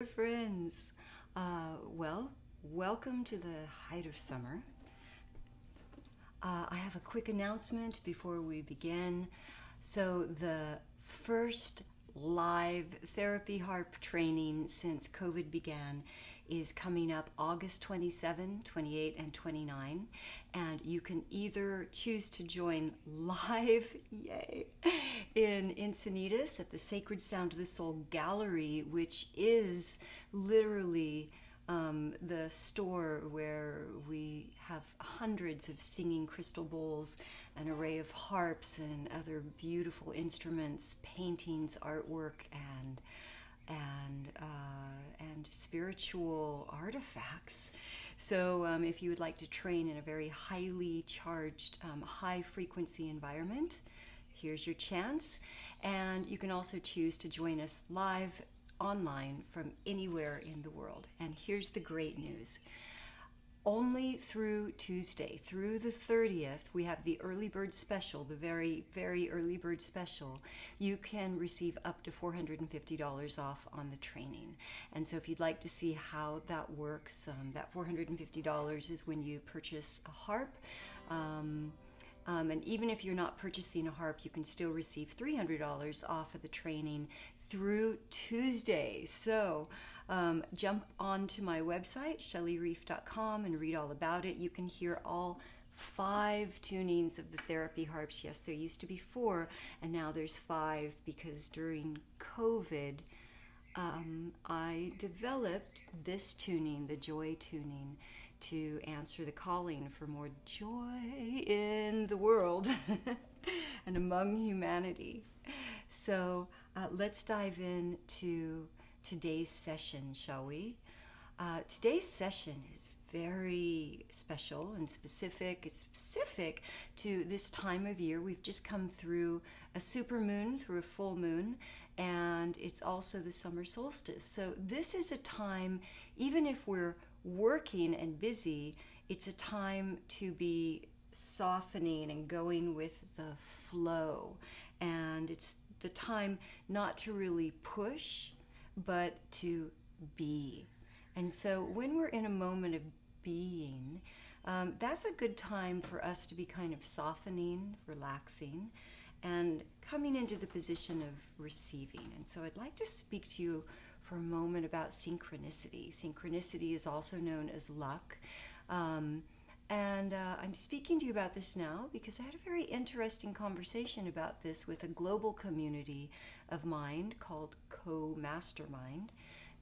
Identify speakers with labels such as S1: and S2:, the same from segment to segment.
S1: Friends. Welcome to the height of summer. I have a quick announcement before we begin. So, the first live therapy harp training since COVID began is coming up August 27, 28, and 29. And you can either choose to join live, yay, in Encinitas at the Sacred Sound of the Soul Gallery, which is literally the store where we have hundreds of singing crystal bowls, an array of harps and other beautiful instruments, paintings, artwork, and spiritual artifacts. So, if you would like to train in a very highly charged, high frequency environment, here's your chance. And you can also choose to join us live online from anywhere in the world. And here's the great news. Only through Tuesday, through the 30th, we have the early bird special, the very, very early bird special. You can receive up to $450 off on the training. And so if you'd like to see how that works, that $450 is when you purchase a harp. And even if you're not purchasing a harp, you can still receive $300 off of the training through Tuesday. So jump onto my website, shellyreef.com, and read all about it. You can hear all 5 tunings of the therapy harps. Yes, there used to be 4, and now there's 5 because during COVID, I developed this tuning, the joy tuning, to answer the calling for more joy in the world and among humanity. So let's dive into today's session, shall we? Today's session is very special and specific. It's specific to this time of year. We've just come through a supermoon, through a full moon, and it's also the summer solstice. So this is a time, even if we're working and busy, it's a time to be softening and going with the flow. And it's the time not to really push, but to be. And so when we're in a moment of being, that's a good time for us to be kind of softening, relaxing, and coming into the position of receiving. And so I'd like to speak to you for a moment about synchronicity. Synchronicity is also known as luck. I'm speaking to you about this now because I had a very interesting conversation about this with a global community of mind called Co-Mastermind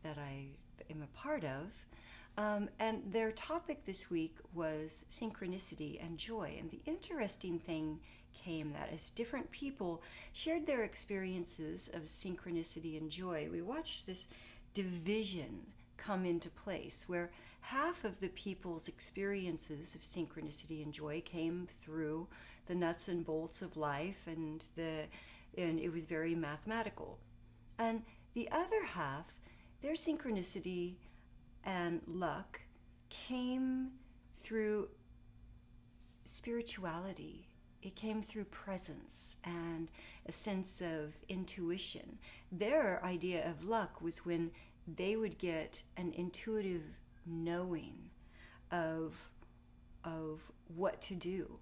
S1: that I am a part of. And their topic this week was synchronicity and joy. And the interesting thing came that as different people shared their experiences of synchronicity and joy, we watched this division come into place where half of the people's experiences of synchronicity and joy came through the nuts and bolts of life, and it was very mathematical. And the other half, their synchronicity and luck came through spirituality. It came through presence and a sense of intuition. Their idea of luck was when they would get an intuitive knowing of what to do.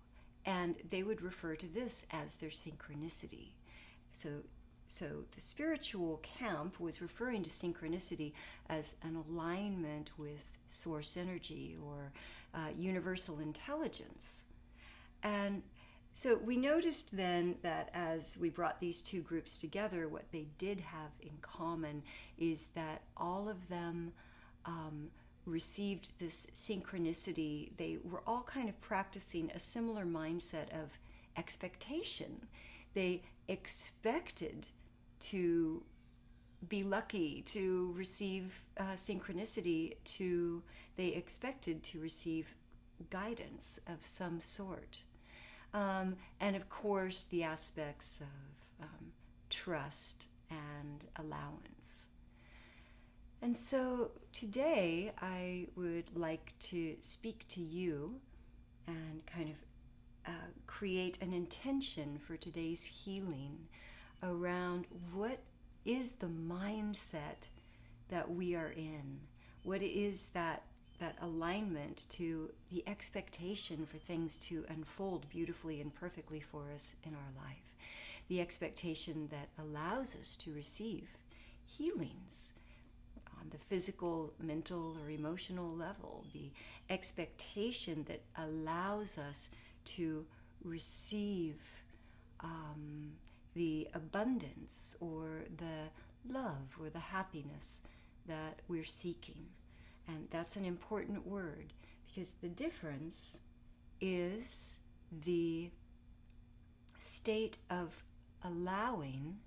S1: And they would refer to this as their synchronicity. So the spiritual camp was referring to synchronicity as an alignment with source energy or universal intelligence. And so we noticed then that as we brought these two groups together, what they did have in common is that all of them received this synchronicity. They were all kind of practicing a similar mindset of expectation. They expected to be lucky, to receive synchronicity, they expected to receive guidance of some sort. And of course, the aspects of trust and allowance. And so today I would like to speak to you and kind of create an intention for today's healing around what is the mindset that we are in? What is that alignment to the expectation for things to unfold beautifully and perfectly for us in our life? The expectation that allows us to receive healings on the physical, mental, or emotional level. The expectation that allows us to receive the abundance or the love or the happiness that we're seeking. And that's an important word, because the difference is the state of allowing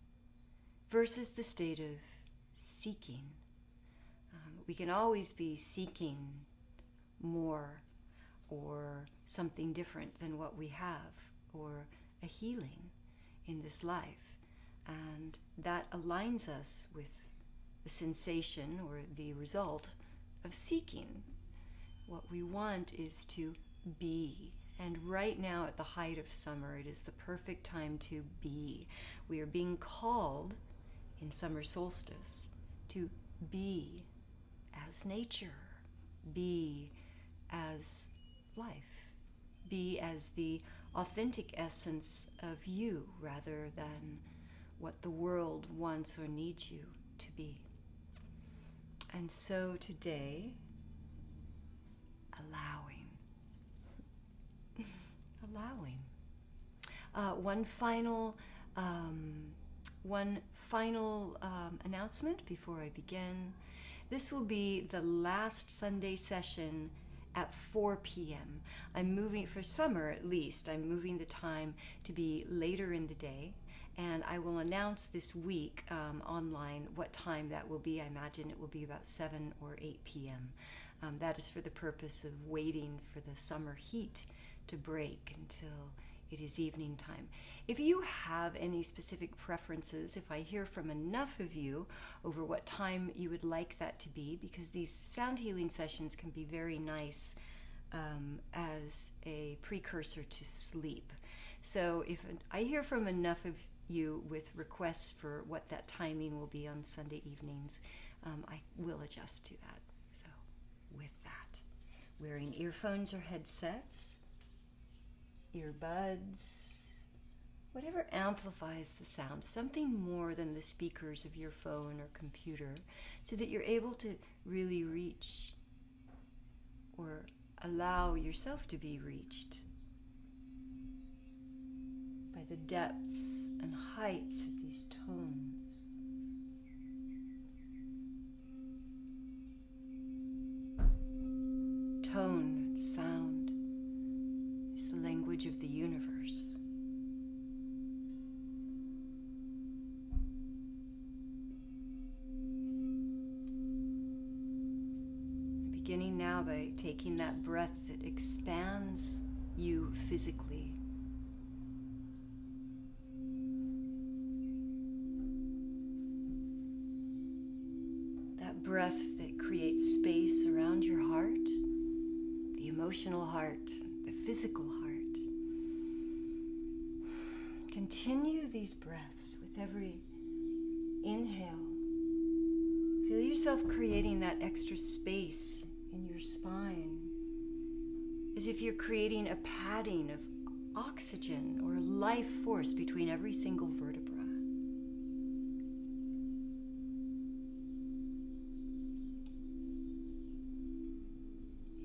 S1: versus the state of seeking. We can always be seeking more or something different than what we have, or a healing in this life. And that aligns us with the sensation or the result of seeking. What we want is to be. And right now, at the height of summer, it is the perfect time to be. We are being called in summer solstice to be as nature, be as life, be as the authentic essence of you rather than what the world wants or needs you to be. And so today, allowing. One final announcement before I begin. This will be the last Sunday session at 4 p.m. I'm moving, for summer at least, I'm moving the time to be later in the day. And I will announce this week online what time that will be. I imagine it will be about 7 or 8 p.m. That is for the purpose of waiting for the summer heat to break until it is evening time. If you have any specific preferences, if I hear from enough of you over what time you would like that to be, because these sound healing sessions can be very nice as a precursor to sleep. So if I hear from enough of you with requests for what that timing will be on Sunday evenings, I will adjust to that. So with that, wearing earphones or headsets, earbuds, whatever amplifies the sound, something more than the speakers of your phone or computer, so that you're able to really reach or allow yourself to be reached by the depths and heights of these tones. Tone, sound, is the language of the universe. Beginning now by taking that breath that expands you physically. That breath that creates space around your heart, the emotional heart, the physical heart. Continue these breaths with every inhale. Feel yourself creating that extra space in your spine, as if you're creating a padding of oxygen or life force between every single vertebra.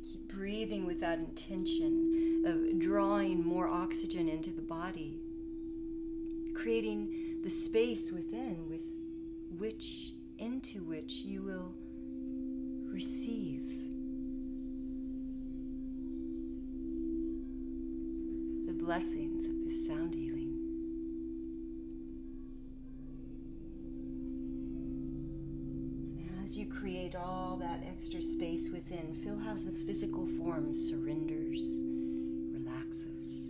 S1: Keep breathing with that intention of drawing more oxygen into the body, creating the space within into which you will receive the blessings of this sound healing. And as you create all that extra space within, feel how the physical form surrenders, relaxes.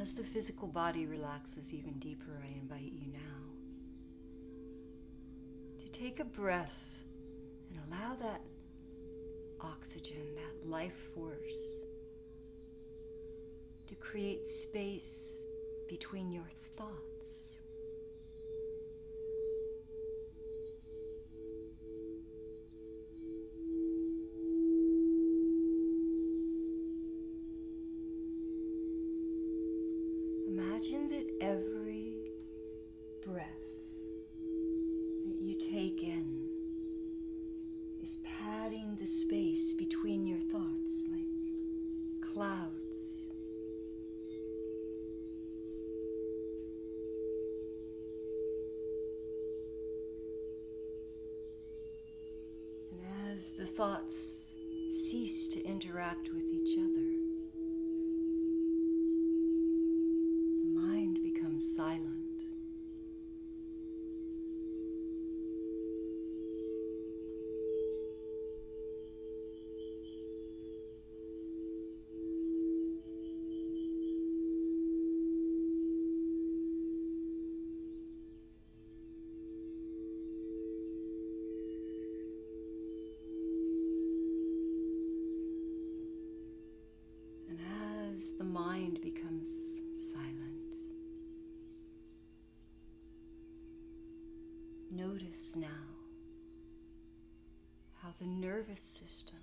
S1: As the physical body relaxes even deeper, I invite you now to take a breath and allow that oxygen, that life force, to create space between your thoughts. Imagine that every breath that you take in is padding the space between your thoughts like clouds. And as the thoughts cease to interact with each other, the mind becomes silent. As the mind becomes silent, notice now how the nervous system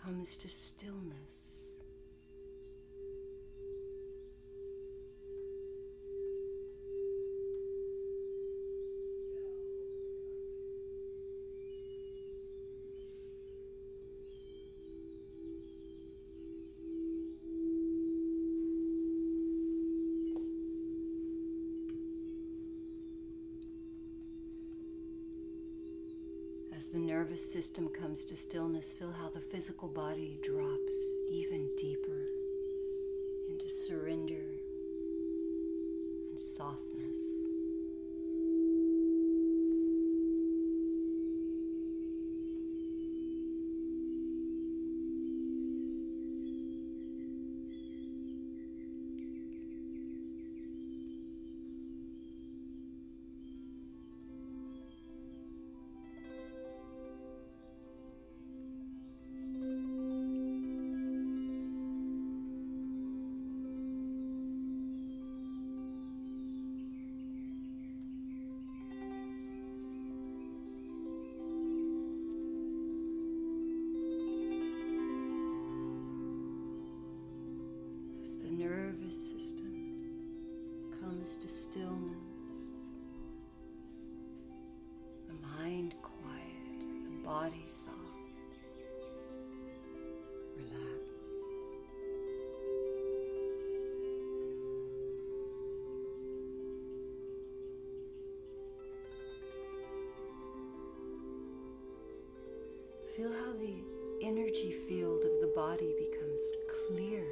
S1: comes to stillness. As the nervous system comes to stillness, feel how the physical body drops even deeper into surrender and softness. Nervous system comes to stillness, the mind quiet, the body soft, relaxed. Feel how the energy field of the body becomes clear.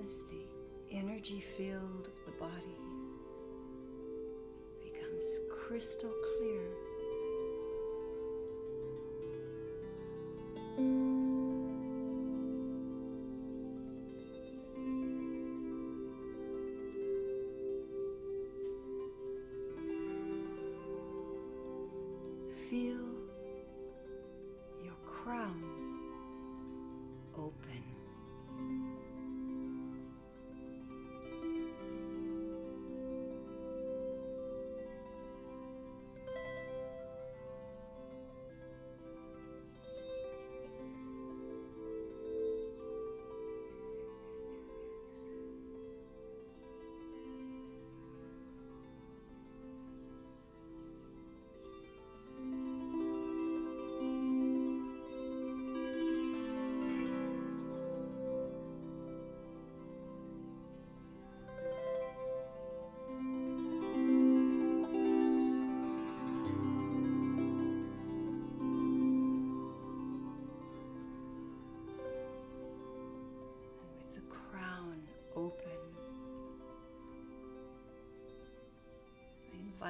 S1: As the energy field of the body becomes crystal clear, feel your crown open.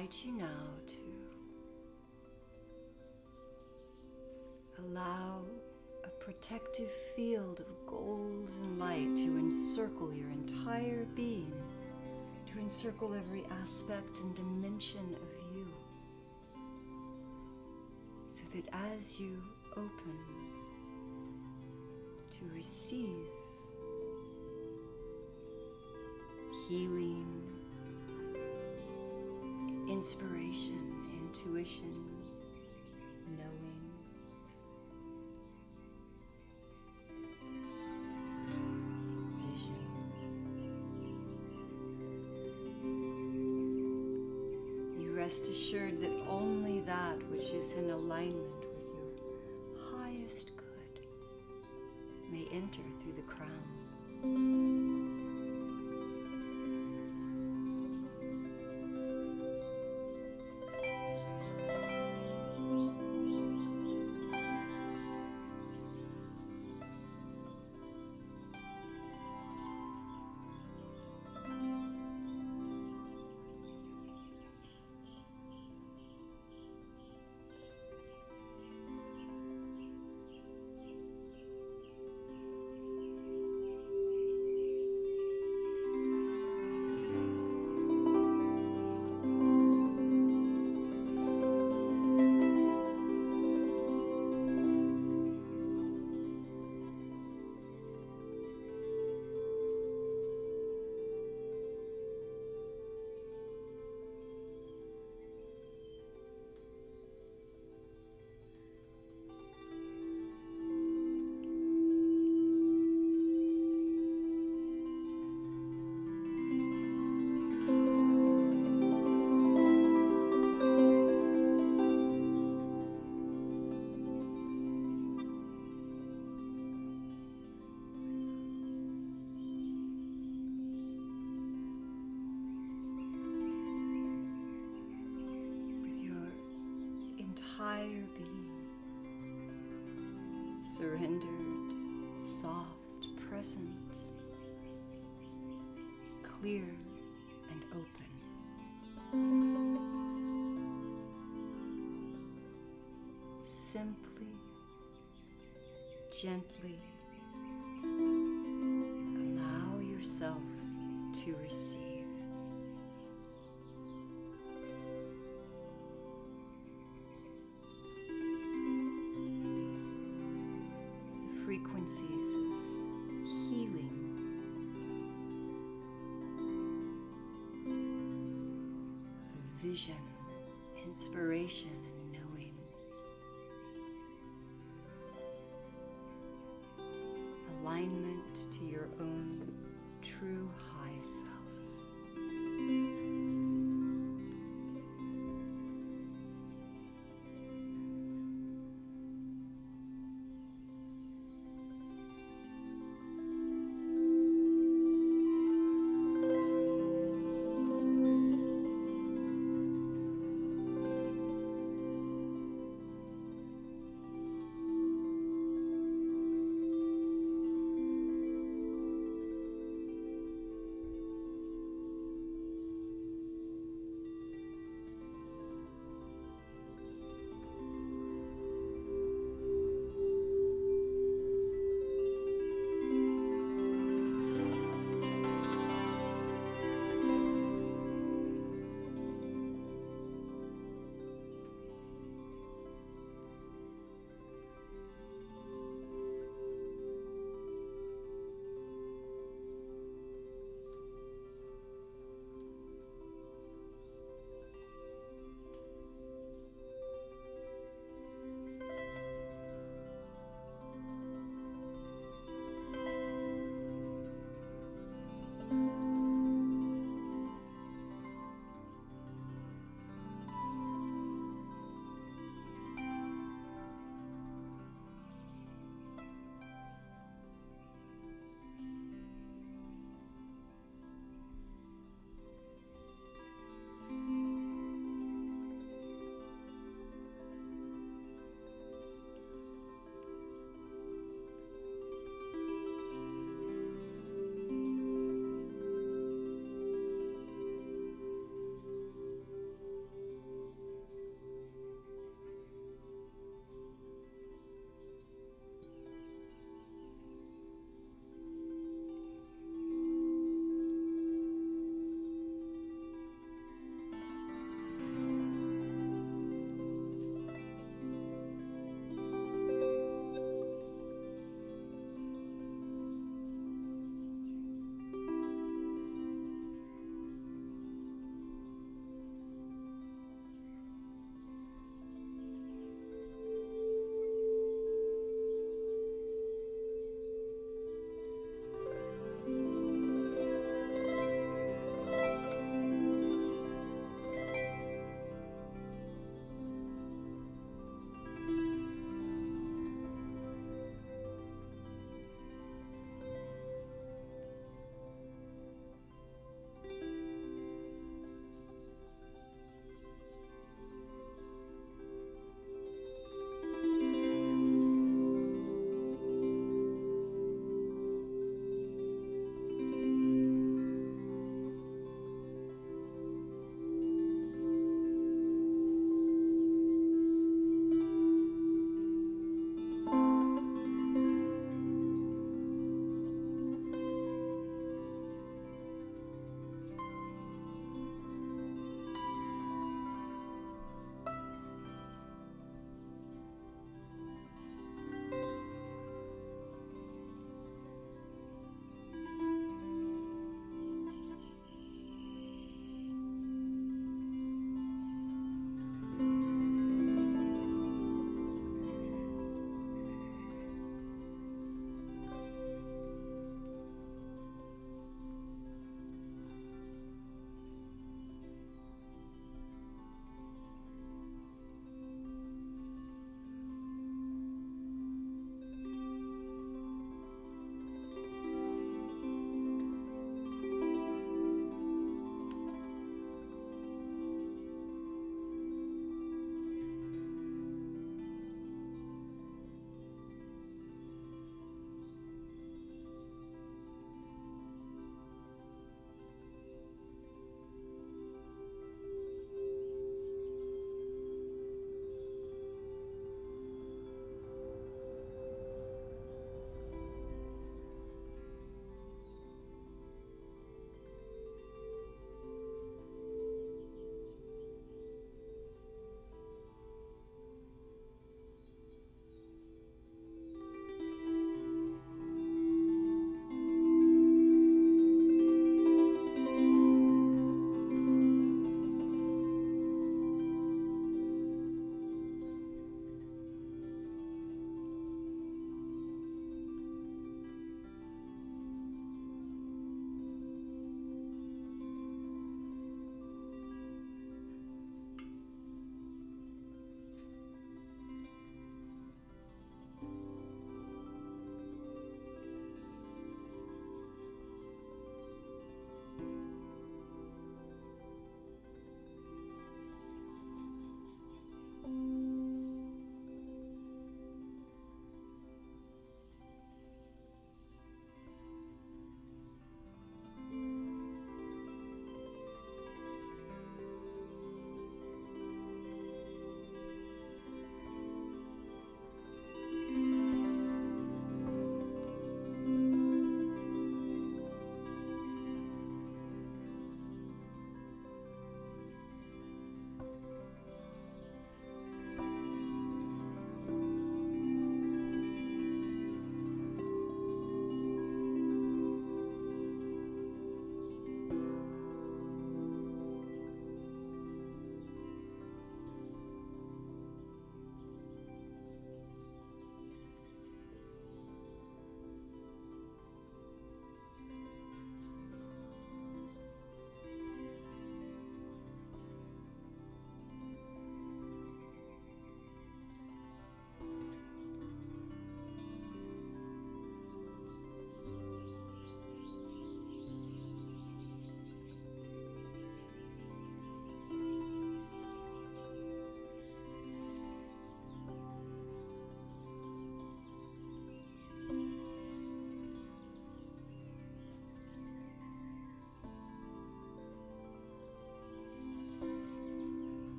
S1: invite you now to allow a protective field of golden light to encircle your entire being, to encircle every aspect and dimension of you, so that as you open to receive healing, inspiration, intuition, knowing, vision, you rest assured that only that which is in alignment with your highest good may enter through the crown. Entire being surrendered, soft, present, clear, and open. Simply, gently allow yourself to receive. Frequencies of healing, vision, inspiration, and knowing. Alignment to your own true high self.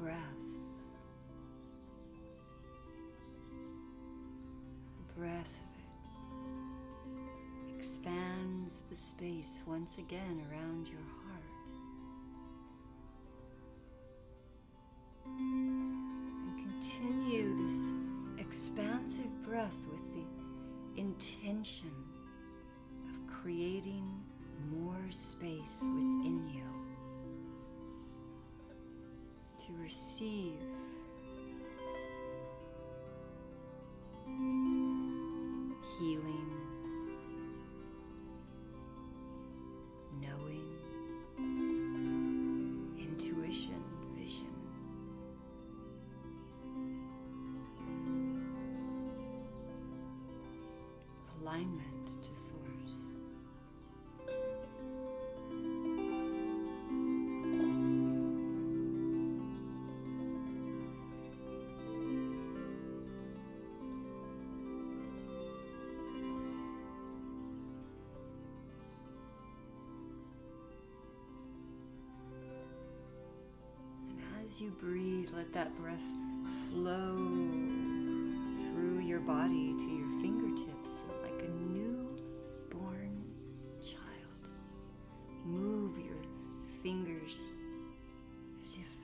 S1: breath. The breath of it expands the space once again around your heart. And continue this expansive breath with the intention of creating more space within you to receive healing, knowing, intuition, vision. Alignment to source. As you breathe, let that breath flow through your body to your fingertips like a newborn child. Move your fingers as if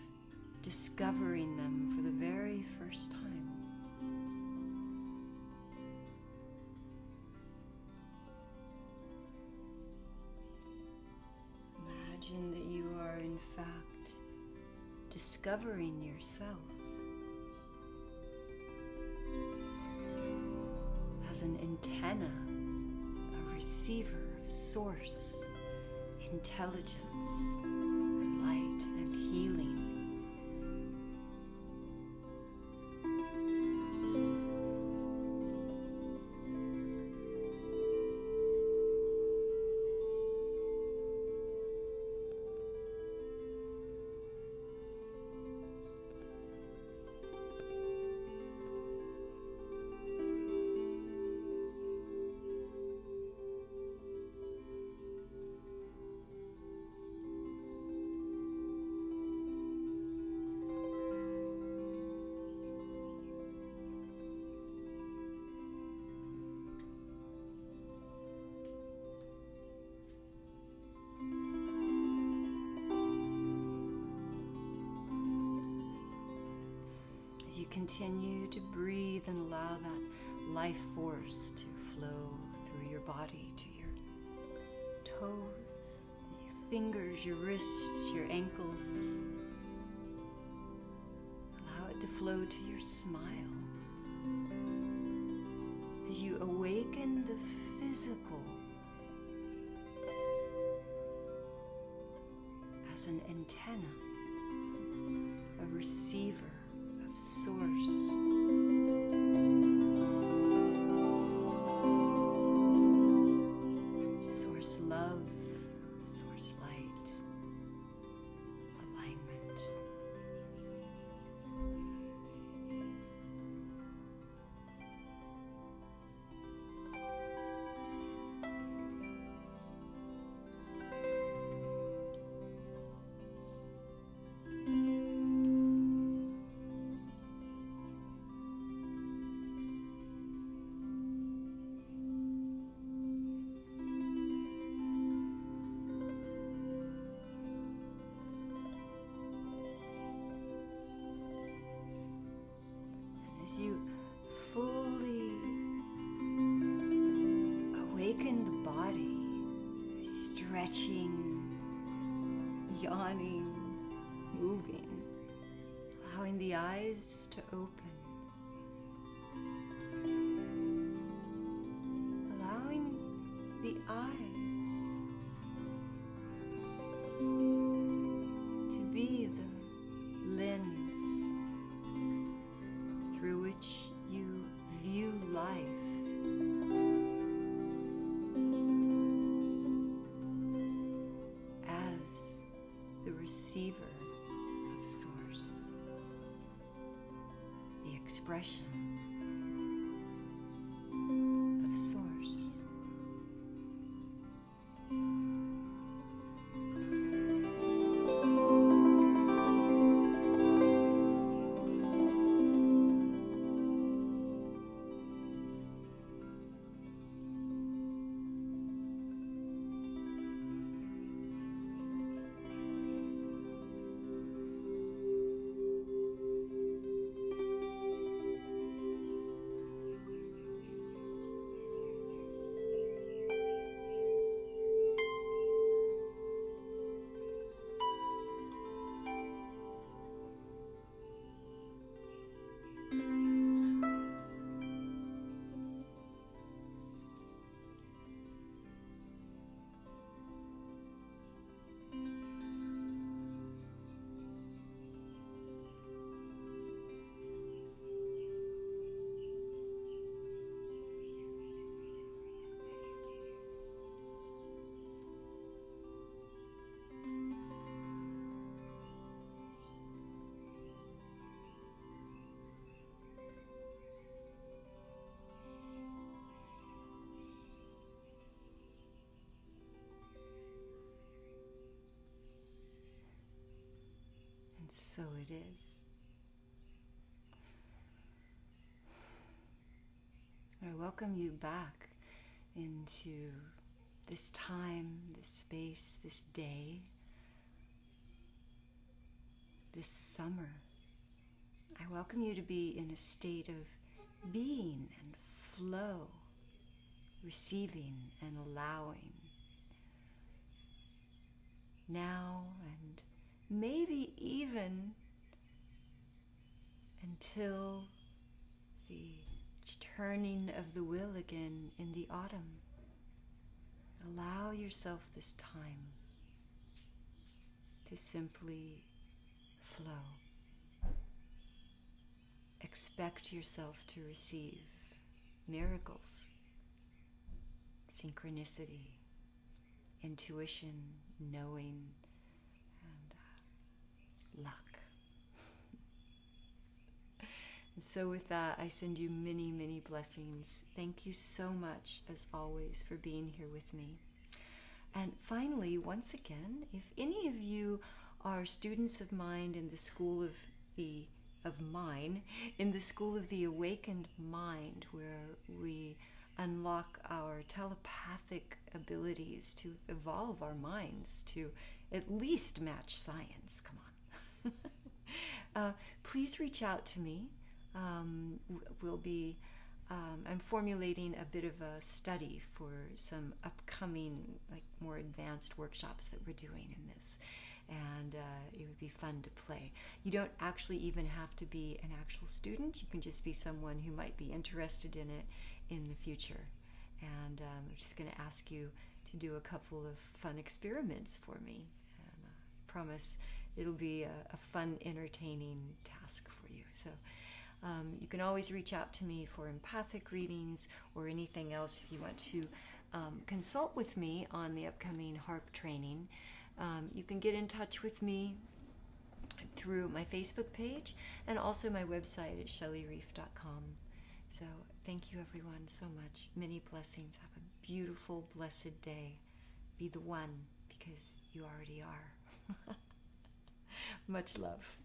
S1: discovering them for the very first time. Imagine that you are in fact discovering yourself as an antenna, a receiver of source, intelligence, light, and healing. As you continue to breathe and allow that life force to flow through your body to your toes, your fingers, your wrists, your ankles. Allow it to flow to your smile. As you awaken the physical as an antenna, a receiver of source. Source love, source light, alignment. As you fully awaken the body, stretching, yawning, moving, allowing the eyes to open, allowing the eyes to be the lens through which you view life. As the receiver of source, the expression of source. so it is. I welcome you back into this time, this space, this day, this summer. I welcome you to be in a state of being and flow, receiving and allowing. Now and maybe even until the turning of the wheel again in the autumn. Allow yourself this time to simply flow. Expect yourself to receive miracles, synchronicity, intuition, knowing, and luck. And so with that, I send you many, many blessings. Thank you so much, as always, for being here with me. And finally, once again, if any of you are students of mine in the School of the Awakened Mind, where we unlock our telepathic abilities to evolve our minds to at least match science, come on. Please reach out to me. I'm formulating a bit of a study for some upcoming, more advanced workshops that we're doing in this. And it would be fun to play. You don't actually even have to be an actual student. You can just be someone who might be interested in it in the future. And I'm just going to ask you to do a couple of fun experiments for me. And I promise it'll be a fun, entertaining task for you. So you can always reach out to me for empathic readings or anything else if you want to consult with me on the upcoming Harp training. You can get in touch with me through my Facebook page and also my website at shellyreef.com. So thank you everyone so much. Many blessings. Have a beautiful, blessed day. Be the one, because you already are. Much love.